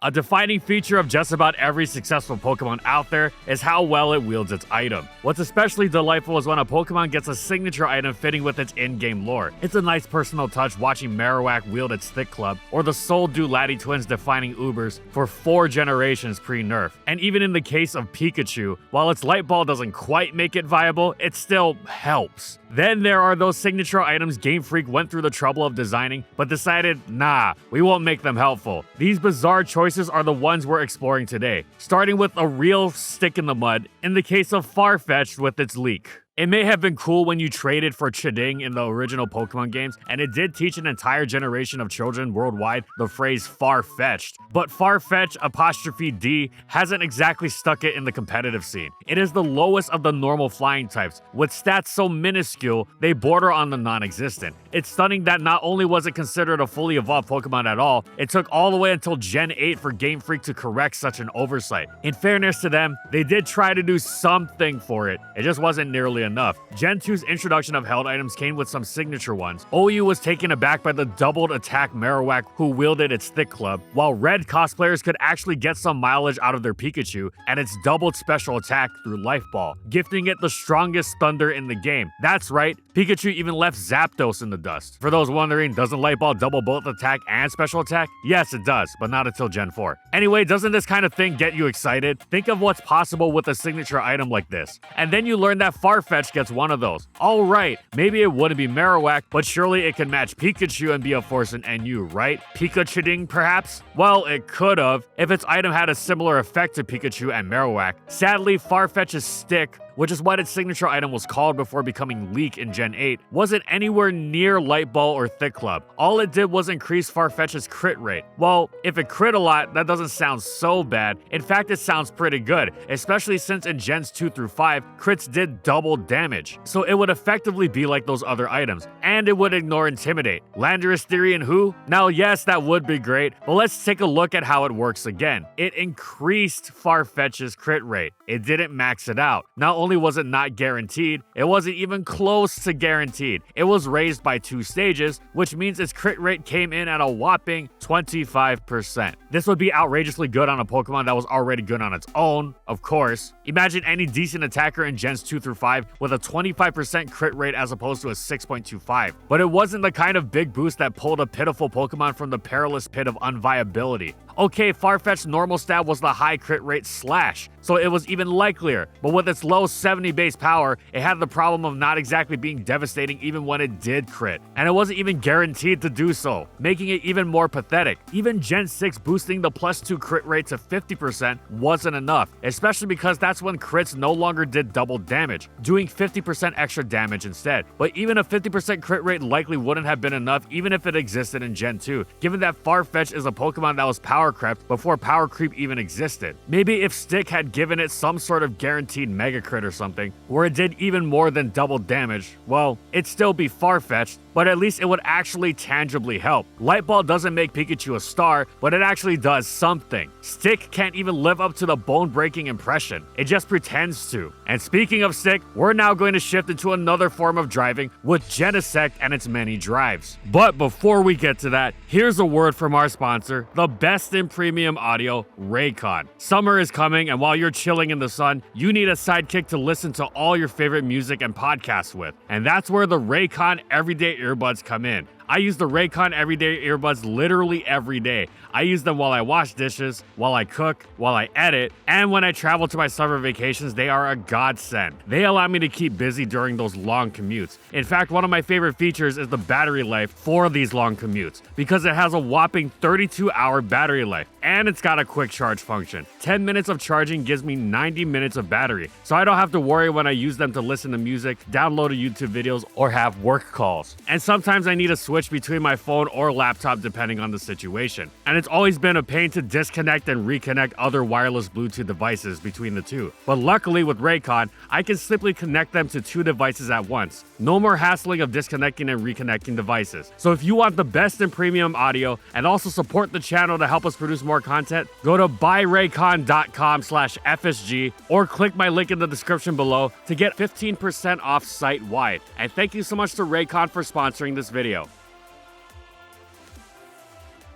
A defining feature of just about every successful Pokemon out there is how well it wields its item. What's especially delightful is when a Pokemon gets a signature item fitting with its in-game lore. It's a nice personal touch watching Marowak wield its Thick Club, or the Soul Doolally twins defining Ubers for 4 generations pre-nerf. And even in the case of Pikachu, while its Light Ball doesn't quite make it viable, it still helps. Then there are those signature items Game Freak went through the trouble of designing, but decided, nah, we won't make them helpful. These bizarre choices are the ones we're exploring today, starting with a real stick in the mud, in the case of Farfetch'd with its Leek. It may have been cool when you traded for Chiding in the original Pokemon games, and it did teach an entire generation of children worldwide the phrase Farfetch'd, but Farfetch'd' hasn't exactly stuck it in the competitive scene. It is the lowest of the normal flying types, with stats so minuscule they border on the non-existent. It's stunning that not only was it considered a fully evolved Pokemon at all, it took all the way until Gen 8 for Game Freak to correct such an oversight. In fairness to them, they did try to do something for it, it just wasn't nearly enough. Gen 2's introduction of held items came with some signature ones. OU was taken aback by the doubled attack Marowak who wielded its Thick Club, while Red cosplayers could actually get some mileage out of their Pikachu and its doubled special attack through Life Ball, gifting it the strongest thunder in the game. That's right, Pikachu even left Zapdos in the dust. For those wondering, doesn't Light Ball double both attack and special attack? Yes, it does, but not until Gen 4. Anyway, doesn't this kind of thing get you excited? Think of what's possible with a signature item like this. And then you learn that Farfetch'd gets one of those. Alright, maybe it wouldn't be Marowak, but surely it can match Pikachu and be a force in NU, right? Pikachu perhaps? Well, it could've, if its item had a similar effect to Pikachu and Marowak. Sadly, Farfetch'd's stick, which is what its signature item was called before becoming Leek in Gen 8, wasn't anywhere near Light Ball or Thick Club. All it did was increase Farfetch'd's crit rate. Well, if it crit a lot, that doesn't sound so bad. In fact, it sounds pretty good, especially since in Gens 2 through 5, crits did double damage. So it would effectively be like those other items, and it would ignore Intimidate. Landorus Theory and who? Now yes, that would be great, but let's take a look at how it works again. It increased Farfetch'd's crit rate. It didn't max it out. Not only was it not guaranteed, it wasn't even close to guaranteed. It was raised by 2 stages, which means its crit rate came in at a whopping 25%. This would be outrageously good on a Pokemon that was already good on its own, of course. Imagine any decent attacker in Gens 2 through 5 with a 25% crit rate as opposed to a 6.25. But it wasn't the kind of big boost that pulled a pitiful Pokemon from the perilous pit of unviability. Okay, Farfetch'd's normal stat was the high crit rate Slash, so it was even likelier, but with its low 70 base power, it had the problem of not exactly being devastating even when it did crit, and it wasn't even guaranteed to do so, making it even more pathetic. Even Gen 6 boosting the +2 crit rate to 50% wasn't enough, especially because that's when crits no longer did double damage, doing 50% extra damage instead. But even a 50% crit rate likely wouldn't have been enough even if it existed in Gen 2, given that Farfetch'd is a Pokemon that was power crept before power creep even existed. Maybe if Stick had given it some sort of guaranteed mega crit or something, where it did even more than double damage, well, it'd still be Farfetch'd, but at least it would actually tangibly help. Light Ball doesn't make Pikachu a star, but it actually does something. Stick can't even live up to the bone-breaking impression. It just pretends to. And speaking of Stick, we're now going to shift into another form of driving with Genesect and its many drives. But before we get to that, here's a word from our sponsor, the best in premium audio, Raycon. Summer is coming, and while you're chilling in the sun, you need a sidekick to listen to all your favorite music and podcasts with. And that's where the Raycon Everyday Earbuds come in. I use the Raycon Everyday Earbuds literally every day. I use them while I wash dishes, while I cook, while I edit, and when I travel to my summer vacations, they are a godsend. They allow me to keep busy during those long commutes. In fact, one of my favorite features is the battery life for these long commutes, because it has a whopping 32-hour battery life, and it's got a quick charge function. 10 minutes of charging gives me 90 minutes of battery, so I don't have to worry when I use them to listen to music, download YouTube videos, or have work calls. And sometimes I need a switch between my phone or laptop depending on the situation. And it's always been a pain to disconnect and reconnect other wireless Bluetooth devices between the two. But luckily with Raycon, I can simply connect them to 2 devices at once. No more hassling of disconnecting and reconnecting devices. So if you want the best in premium audio and also support the channel to help us produce more content, go to buyraycon.com/FSG or click my link in the description below to get 15% off site-wide. And thank you so much to Raycon for sponsoring this video.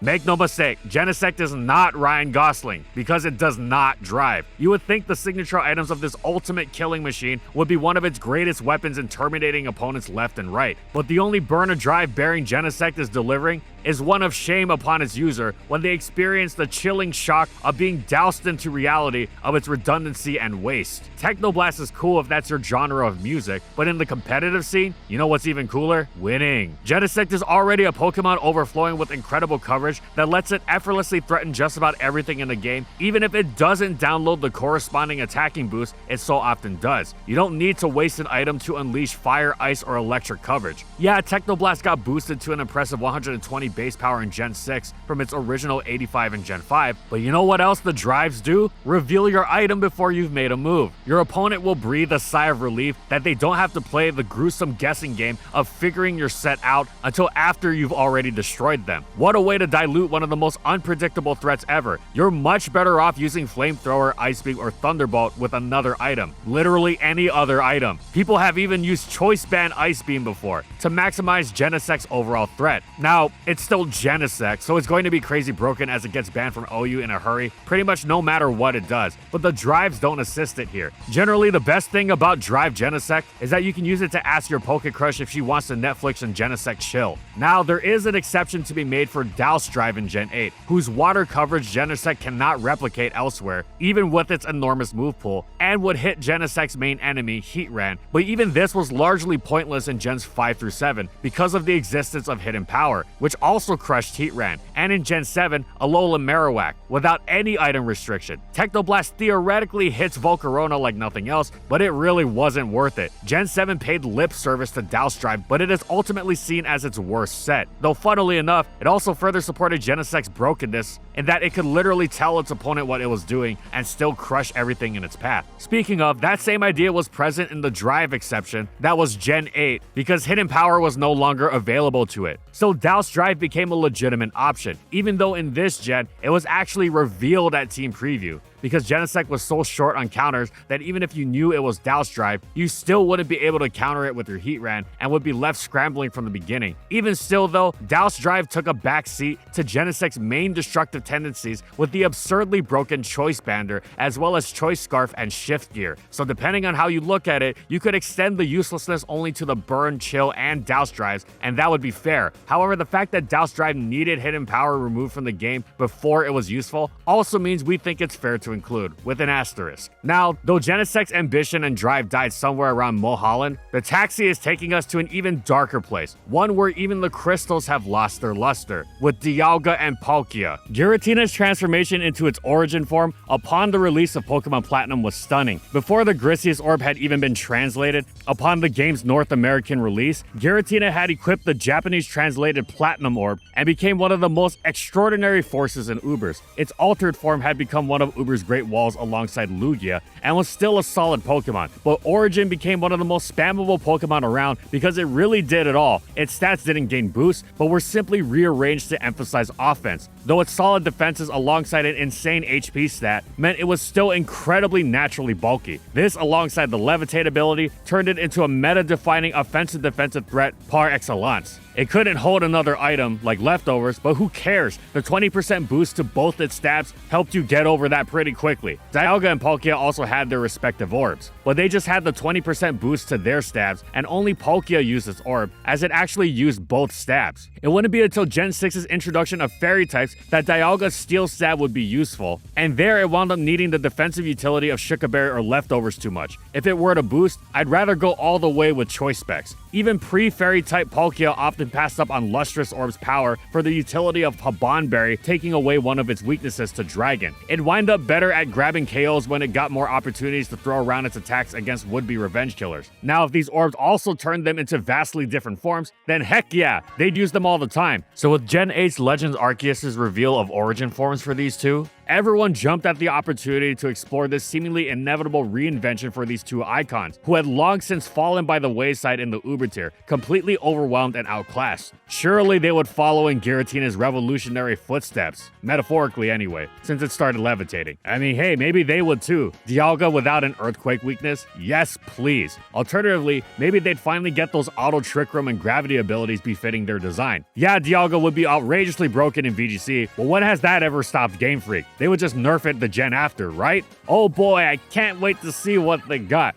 Make no mistake, Genesect is not Ryan Gosling, because it does not drive. You would think the signature items of this ultimate killing machine would be one of its greatest weapons in terminating opponents left and right, but the only burner drive bearing Genesect is delivering is one of shame upon its user when they experience the chilling shock of being doused into reality of its redundancy and waste. Technoblast is cool if that's your genre of music, but in the competitive scene, you know what's even cooler? Winning. Genesect is already a Pokemon overflowing with incredible coverage that lets it effortlessly threaten just about everything in the game, even if it doesn't download the corresponding attacking boost it so often does. You don't need to waste an item to unleash fire, ice, or electric coverage. Yeah, Technoblast got boosted to an impressive 120 base power in Gen 6 from its original 85 in Gen 5, but you know what else the drives do? Reveal your item before you've made a move. Your opponent will breathe a sigh of relief that they don't have to play the gruesome guessing game of figuring your set out until after you've already destroyed them. What a way to dilute one of the most unpredictable threats ever. You're much better off using Flamethrower, Ice Beam, or Thunderbolt with another item. Literally any other item. People have even used Choice Band Ice Beam before to maximize Genesect's overall threat. Now, it's still Genesect, so it's going to be crazy broken as it gets banned from OU in a hurry, pretty much no matter what it does, but the drives don't assist it here. Generally, the best thing about Drive Genesect is that you can use it to ask your Pokecrush if she wants to Netflix and Genesect chill. Now, there is an exception to be made for Douse Drive in Gen 8, whose water coverage Genesect cannot replicate elsewhere, even with its enormous move pool, and would hit Genesect's main enemy, Heatran, but even this was largely pointless in Gens 5 through 7 because of the existence of Hidden Power, which also crushed Heatran, and in Gen 7, Alola Marowak, without any item restriction. Technoblast theoretically hits Volcarona like nothing else, but it really wasn't worth it. Gen 7 paid lip service to Douse Drive, but it is ultimately seen as its worst set. Though funnily enough, it also further supported Genesect's brokenness in that it could literally tell its opponent what it was doing and still crush everything in its path. Speaking of, that same idea was present in the Drive exception that was Gen 8 because Hidden Power was no longer available to it. So Douse Drive became a legitimate option, even though in this gen, it was actually revealed at Team Preview, because Genesect was so short on counters that even if you knew it was Douse Drive, you still wouldn't be able to counter it with your Heatran and would be left scrambling from the beginning. Even still though, Douse Drive took a back seat to Genesect's main destructive tendencies with the absurdly broken Choice Bander, as well as Choice Scarf and Shift Gear. So depending on how you look at it, you could extend the uselessness only to the Burn, Chill, and Douse Drives, and that would be fair. However, the fact that Douse Drive needed Hidden Power removed from the game before it was useful also means we think it's fair to include, with an asterisk. Now, though Genesect's ambition and drive died somewhere around Mulholland, the taxi is taking us to an even darker place, one where even the crystals have lost their luster, with Dialga and Palkia. Giratina's transformation into its origin form upon the release of Pokemon Platinum was stunning. Before the Grisius Orb had even been translated, upon the game's North American release, Giratina had equipped the Japanese translated Platinum Orb and became one of the most extraordinary forces in Ubers. Its altered form had become one of Uber's Great Walls alongside Lugia, and was still a solid Pokemon, but Origin became one of the most spammable Pokemon around because it really did it all. Its stats didn't gain boosts, but were simply rearranged to emphasize offense. Though its solid defenses alongside an insane HP stat meant it was still incredibly naturally bulky. This, alongside the Levitate ability, turned it into a meta-defining offensive-defensive threat par excellence. It couldn't hold another item like Leftovers, but who cares? The 20% boost to both its stats helped you get over that pretty quickly. Dialga and Palkia also had their respective orbs, but they just had the 20% boost to their stabs, and only Palkia used its orb, as it actually used both stabs. It wouldn't be until Gen 6's introduction of Fairy types that Dialga's Steel Stab would be useful, and there it wound up needing the defensive utility of Shikaberry or Leftovers too much. If it were to boost, I'd rather go all the way with Choice Specs. Even pre-Fairy type Palkia often passed up on Lustrous Orb's power for the utility of Habanberry taking away one of its weaknesses to Dragon. It'd wind up better at grabbing KOs when it got more opportunities to throw around its attacks against would-be revenge killers. Now, if these orbs also turned them into vastly different forms, then heck yeah, they'd use them all the time. So with Gen 8's Legends Arceus' reveal of origin forms for these two, everyone jumped at the opportunity to explore this seemingly inevitable reinvention for these two icons, who had long since fallen by the wayside in the Uber tier, completely overwhelmed and outclassed. Surely they would follow in Giratina's revolutionary footsteps, metaphorically anyway, since it started levitating. I mean, hey, maybe they would too. Dialga without an earthquake weakness? Yes, please. Alternatively, maybe they'd finally get those auto trick room and gravity abilities befitting their design. Yeah, Dialga would be outrageously broken in VGC, but when has that ever stopped Game Freak? They would just nerf it the gen after, right? Oh boy, I can't wait to see what they got.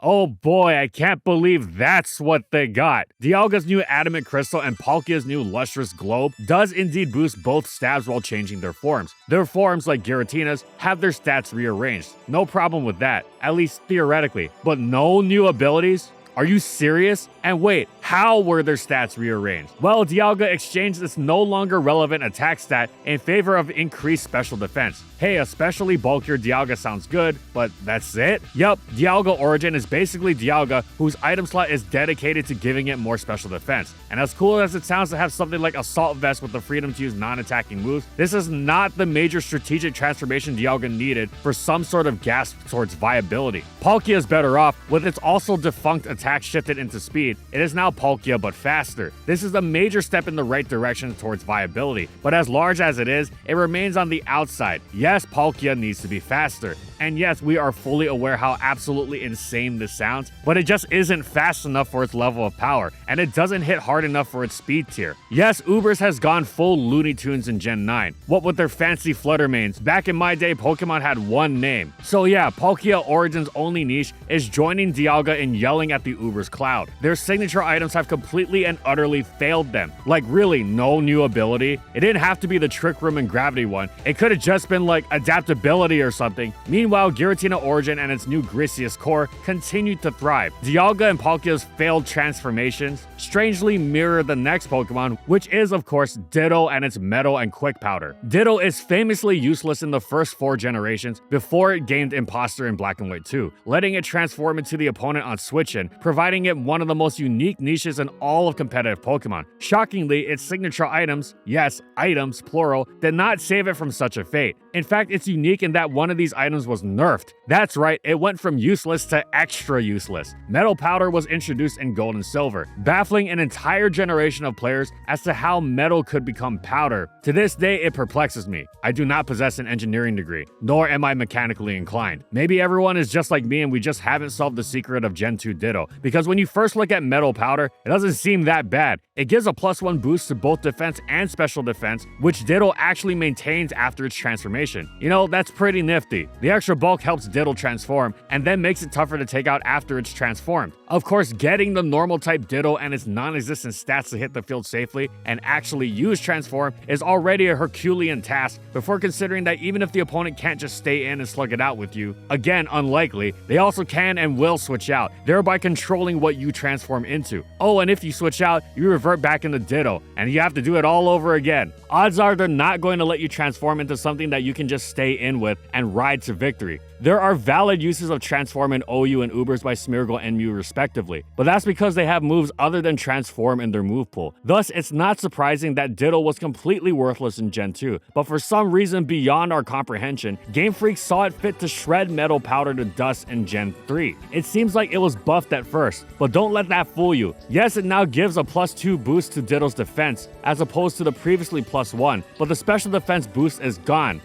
Oh boy, I can't believe that's what they got. Dialga's new Adamant Crystal and Palkia's new Lustrous Globe does indeed boost both stabs while changing their forms. Their forms, like Giratina's, have their stats rearranged. No problem with that, at least theoretically. But no new abilities? Are you serious? And wait, how were their stats rearranged? Well, Dialga exchanged its no longer relevant attack stat in favor of increased special defense. Hey, especially bulkier Dialga sounds good, but that's it? Yup, Dialga Origin is basically Dialga, whose item slot is dedicated to giving it more special defense. And as cool as it sounds to have something like Assault Vest with the freedom to use non-attacking moves, this is not the major strategic transformation Dialga needed for some sort of gasp towards viability. Palkia is better off, with its also defunct attack shifted into speed. It is now Palkia but faster. This is a major step in the right direction towards viability, but as large as it is, it remains on the outside. Yes, Palkia needs to be faster. And yes, we are fully aware how absolutely insane this sounds, but it just isn't fast enough for its level of power, and it doesn't hit hard enough for its speed tier. Yes, Ubers has gone full Looney Tunes in Gen 9. What with their fancy flutter mains, back in my day, Pokemon had one name. So yeah, Palkia Origin's only niche is joining Dialga in yelling at the Uber's cloud. Their signature items have completely and utterly failed them. Like really, no new ability. It didn't have to be the Trick Room and Gravity one. It could have just been like adaptability or something. Meanwhile, Giratina Origin and its new Grisius core continued to thrive. Dialga and Palkia's failed transformations strangely mirror the next Pokemon, which is of course Ditto and its Metal and Quick Powder. Ditto is famously useless in the first 4 generations before it gained Imposter in Black and White 2, letting it transform into the opponent on Switch-In, providing it one of the most unique niches in all of competitive Pokemon. Shockingly, its signature items, yes, items, plural, did not save it from such a fate. In fact, it's unique in that one of these items was nerfed. That's right, it went from useless to extra useless. Metal Powder was introduced in Gold and Silver, baffling an entire generation of players as to how metal could become powder. To this day, it perplexes me. I do not possess an engineering degree, nor am I mechanically inclined. Maybe everyone is just like me and we just haven't solved the secret of Gen 2 Ditto, because when you first look at Metal Powder, it doesn't seem that bad. It gives a +1 boost to both defense and special defense, which Ditto actually maintains after its transformation. You know, that's pretty nifty. The extra bulk helps Ditto transform, and then makes it tougher to take out after it's transformed. Of course, getting the normal type Ditto and its non-existent stats to hit the field safely and actually use transform is already a Herculean task, before considering that even if the opponent can't just stay in and slug it out with you, again unlikely, they also can and will switch out, thereby controlling what you transform into. Oh, and if you switch out, you revert back into Ditto, and you have to do it all over again. Odds are they're not going to let you transform into something that you can just stay in with and ride to victory. There are valid uses of Transform in OU and Ubers by Smeargle and Mew respectively, but that's because they have moves other than Transform in their move pool. Thus, it's not surprising that Ditto was completely worthless in Gen 2, but for some reason beyond our comprehension, Game Freak saw it fit to shred Metal Powder to dust in Gen 3. It seems like it was buffed at first, but don't let that fool you. Yes, it now gives a +2 boost to Ditto's defense, as opposed to the previously +1, but the special defense boost is gone.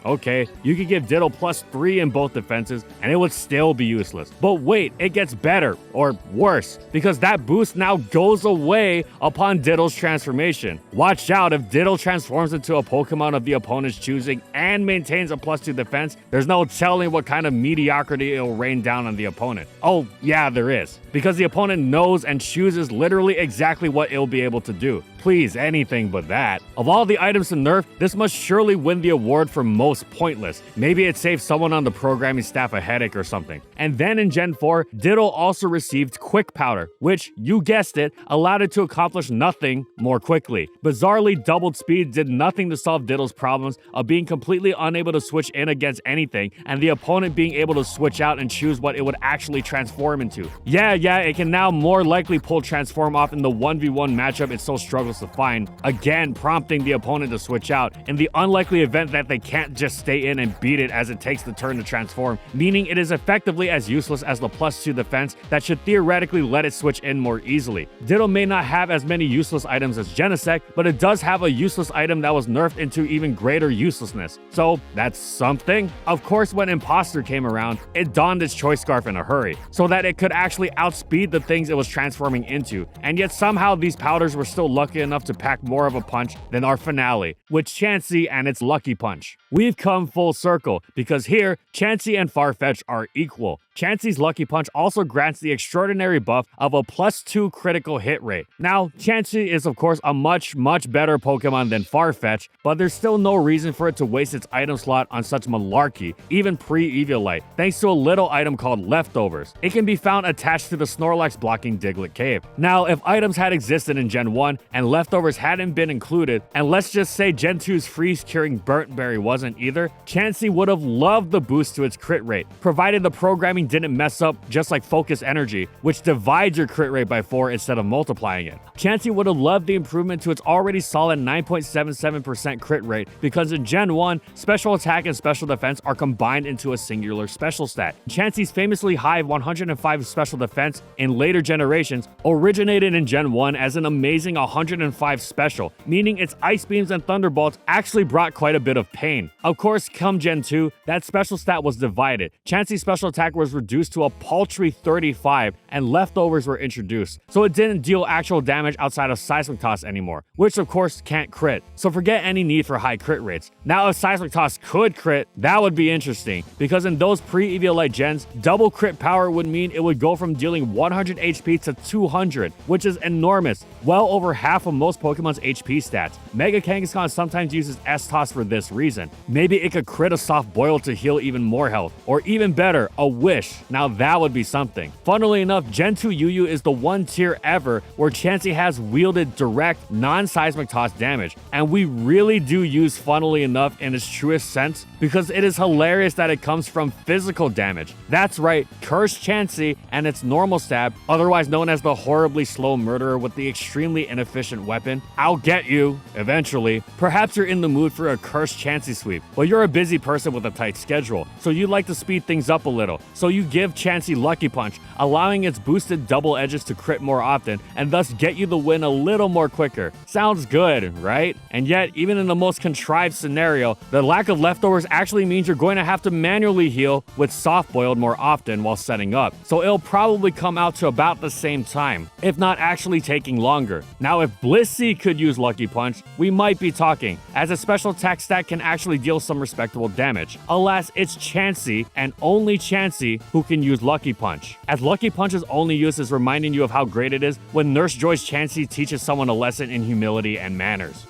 Okay, you could give Ditto +3 in both defenses and it would still be useless. But wait, it gets better, or worse, because that boost now goes away upon Ditto's transformation. Watch out, if Ditto transforms into a Pokemon of the opponent's choosing and maintains a +2 defense, there's no telling what kind of mediocrity it'll rain down on the opponent. Oh yeah, there is, because the opponent knows and chooses literally exactly what it'll be able to do. Please, anything but that. Of all the items to nerf, this must surely win the award for most pointless. Maybe it saves someone on the programming staff a headache or something. And then in Gen 4, Ditto also received Quick Powder, which, you guessed it, allowed it to accomplish nothing more quickly. Bizarrely, doubled speed did nothing to solve Ditto's problems of being completely unable to switch in against anything, and the opponent being able to switch out and choose what it would actually transform into. Yeah, it can now more likely pull Transform off in the 1v1 matchup it so struggles useless to find, again prompting the opponent to switch out in the unlikely event that they can't just stay in and beat it as it takes the turn to transform, meaning it is effectively as useless as the +2 defense that should theoretically let it switch in more easily. Ditto may not have as many useless items as Genesect, but it does have a useless item that was nerfed into even greater uselessness. So that's something. Of course, when Imposter came around, it donned its Choice Scarf in a hurry, so that it could actually outspeed the things it was transforming into, and yet somehow these powders were still lucky enough to pack more of a punch than our finale, with Chansey and its Lucky Punch. We've come full circle, because here, Chansey and Farfetch'd are equal. Chansey's Lucky Punch also grants the extraordinary buff of a +2 critical hit rate. Now, Chansey is of course a much better Pokemon than Farfetch'd, but there's still no reason for it to waste its item slot on such malarkey, even pre-Eviolite, thanks to a little item called Leftovers. It can be found attached to the Snorlax blocking Diglett Cave. Now, if items had existed in Gen 1 and Leftovers hadn't been included, and let's just say Gen 2's freeze curing Burnt Berry wasn't either, Chansey would have loved the boost to its crit rate, provided the programming didn't mess up just like Focus Energy, which divides your crit rate by 4 instead of multiplying it. Chansey would have loved the improvement to its already solid 9.77% crit rate, because in Gen 1, special attack and special defense are combined into a singular special stat. Chansey's famously high 105 special defense in later generations originated in Gen 1 as an amazing 105 special, meaning its Ice Beams and Thunderbolts actually brought quite a bit of pain. Of course, come Gen 2, that special stat was divided. Chansey's special attack was reduced to a paltry 35, and Leftovers were introduced, so it didn't deal actual damage outside of Seismic Toss anymore, which of course can't crit, so forget any need for high crit rates. Now if Seismic Toss could crit, that would be interesting, because in those pre-Eviolite gens, double crit power would mean it would go from dealing 100 HP to 200, which is enormous, well over half of most Pokemon's HP stats. Mega Kangaskhan sometimes uses S-Toss for this reason. Maybe it could crit a Soft Boil to heal even more health, or even better, a Wish. Now that would be something. Funnily enough, Gen 2 UU is the one tier ever where Chansey has wielded direct, non-seismic toss damage, and we really do use funnily enough in its truest sense, because it is hilarious that it comes from physical damage. That's right, Cursed Chansey and its normal stab, otherwise known as the horribly slow murderer with the extremely inefficient weapon, I'll get you, eventually. Perhaps you're in the mood for a Cursed Chansey sweep, but you're a busy person with a tight schedule, so you'd like to speed things up a little, so you give Chansey Lucky Punch, allowing its boosted double edges to crit more often, and thus get you the win a little more quicker. Sounds good, right? And yet, even in the most contrived scenario, the lack of Leftovers actually means you're going to have to manually heal with Soft Boiled more often while setting up, so it'll probably come out to about the same time, if not actually taking longer. Now, if Blissey could use Lucky Punch, we might be talking, as a special attack stat can actually deal some respectable damage. Alas, it's Chansey, and only Chansey, who can use Lucky Punch, as Lucky Punch's only use is reminding you of how great it is when Nurse Joy's Chansey teaches someone a lesson in humility and manners.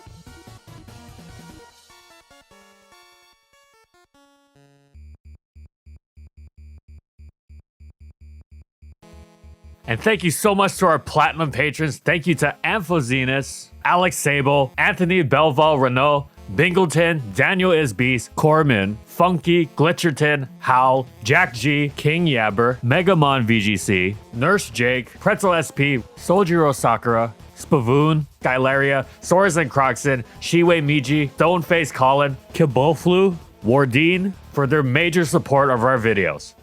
And thank you so much to our Platinum patrons. Thank you to Amphozenus, Alex Sable, Anthony Belval Renault, Bingleton, Daniel Isbeast, Corman, Funky, Glitcherton, Howl, Jack G, King Yabber, Megamon VGC, Nurse Jake, Pretzel SP, Soljiro Sakura, Spavoon, Skylaria, Soras and Croxon, Shiwei Miji, Stoneface Colin, Kiboflu, Wardine for their major support of our videos.